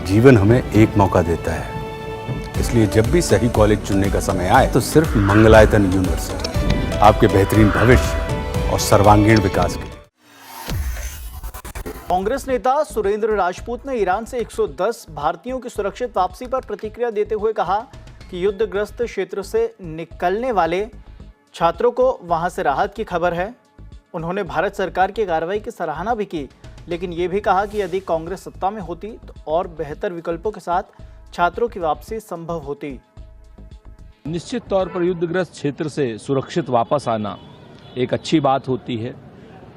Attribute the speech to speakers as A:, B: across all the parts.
A: जीवन हमें एक मौका देता है, इसलिए जब भी सही कॉलेज चुनने का समय आए तो सिर्फ मंगलायतन यूनिवर्सिटी आपके बेहतरीन भविष्य और सर्वांगीण विकास के लिए।
B: कांग्रेस नेता सुरेंद्र राजपूत ने ईरान से 110 भारतीयों की सुरक्षित वापसी पर प्रतिक्रिया देते हुए कहा कि युद्धग्रस्त क्षेत्र से निकलने वाले छात्रों को वहां से राहत की खबर है। उन्होंने भारत सरकार की कार्रवाई की सराहना भी की, लेकिन ये भी कहा कि यदि कांग्रेस सत्ता में होती तो और बेहतर विकल्पों के साथ छात्रों की वापसी संभव होती।
C: निश्चित तौर पर युद्धग्रस्त क्षेत्र से सुरक्षित वापस आना एक अच्छी बात होती है,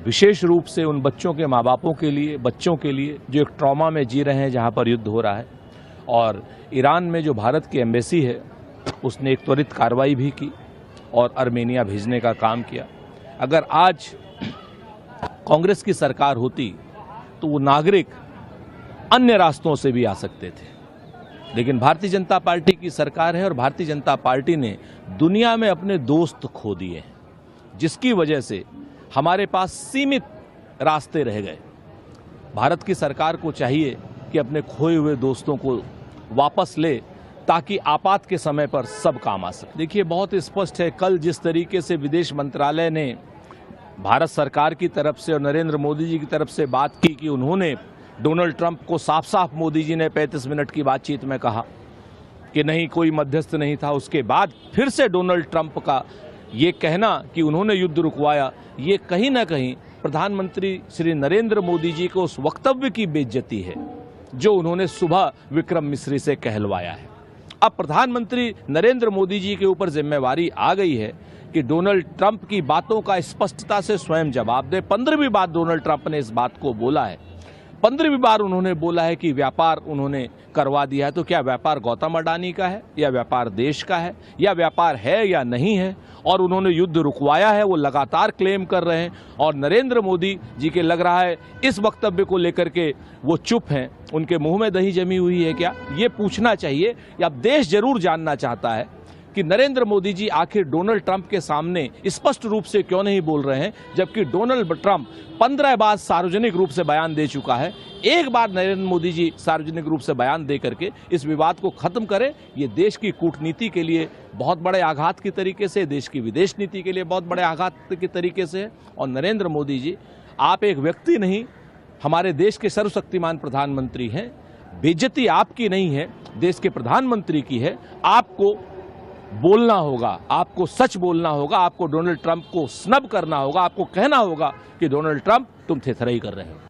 C: विशेष रूप से उन बच्चों के माँ बापों के लिए, बच्चों के लिए जो एक ट्रॉमा में जी रहे हैं जहाँ पर युद्ध हो रहा है। और ईरान में जो भारत की एम्बेसी है उसने एक त्वरित कार्रवाई भी की और आर्मेनिया भेजने का काम किया। अगर आज कांग्रेस की सरकार होती तो वो नागरिक अन्य रास्तों से भी आ सकते थे, लेकिन भारतीय जनता पार्टी की सरकार है और भारतीय जनता पार्टी ने दुनिया में अपने दोस्त खो दिए हैं, जिसकी वजह से हमारे पास सीमित रास्ते रह गए। भारत की सरकार को चाहिए कि अपने खोए हुए दोस्तों को वापस ले ताकि आपात के समय पर सब काम आ सके। देखिए, बहुत स्पष्ट है, कल जिस तरीके से विदेश मंत्रालय ने भारत सरकार की तरफ से और नरेंद्र मोदी जी की तरफ से बात की कि उन्होंने डोनाल्ड ट्रंप को साफ साफ मोदी जी ने 35 मिनट की बातचीत में कहा कि नहीं कोई मध्यस्थ नहीं था, उसके बाद फिर से डोनाल्ड ट्रंप का ये कहना कि उन्होंने युद्ध रुकवाया, ये कहीं ना कहीं प्रधानमंत्री श्री नरेंद्र मोदी जी को उस वक्तव्य की बेइज्जती है जो उन्होंने सुबह विक्रम मिस्री से कहलवाया है। अब प्रधानमंत्री नरेंद्र मोदी जी के ऊपर जिम्मेवारी आ गई है कि डोनाल्ड ट्रंप की बातों का स्पष्टता से स्वयं जवाब दे। 15वीं बार डोनाल्ड ट्रंप ने इस बात को बोला है, 15वीं बार उन्होंने बोला है कि व्यापार उन्होंने करवा दिया है। तो क्या व्यापार गौतम अडानी का है या व्यापार देश का है, या व्यापार है या नहीं है? और उन्होंने युद्ध रुकवाया है, वो लगातार क्लेम कर रहे हैं। और नरेंद्र मोदी जी के लग रहा है इस वक्तव्य को लेकर के वो चुप हैं, उनके मुंह में दही जमी हुई है क्या? ये पूछना चाहिए। या देश जरूर जानना चाहता है कि नरेंद्र मोदी जी आखिर डोनाल्ड ट्रंप के सामने स्पष्ट रूप से क्यों नहीं बोल रहे हैं, जबकि डोनाल्ड ट्रंप 15 बार सार्वजनिक रूप से बयान दे चुका है। एक बार नरेंद्र मोदी जी सार्वजनिक रूप से बयान दे करके इस विवाद को खत्म करें। ये देश की कूटनीति के लिए बहुत बड़े आघात की तरीके से, देश की विदेश नीति के लिए बहुत बड़े आघात के तरीके से है। और नरेंद्र मोदी जी, आप एक व्यक्ति नहीं, हमारे देश के सर्वशक्तिमान प्रधानमंत्री हैं। बेइज्जती आपकी नहीं है, देश के प्रधानमंत्री की है। आपको बोलना होगा, आपको सच बोलना होगा, आपको डोनाल्ड ट्रंप को स्नब करना होगा, आपको कहना होगा कि डोनाल्ड ट्रंप तुम थेथराई कर रहे हो।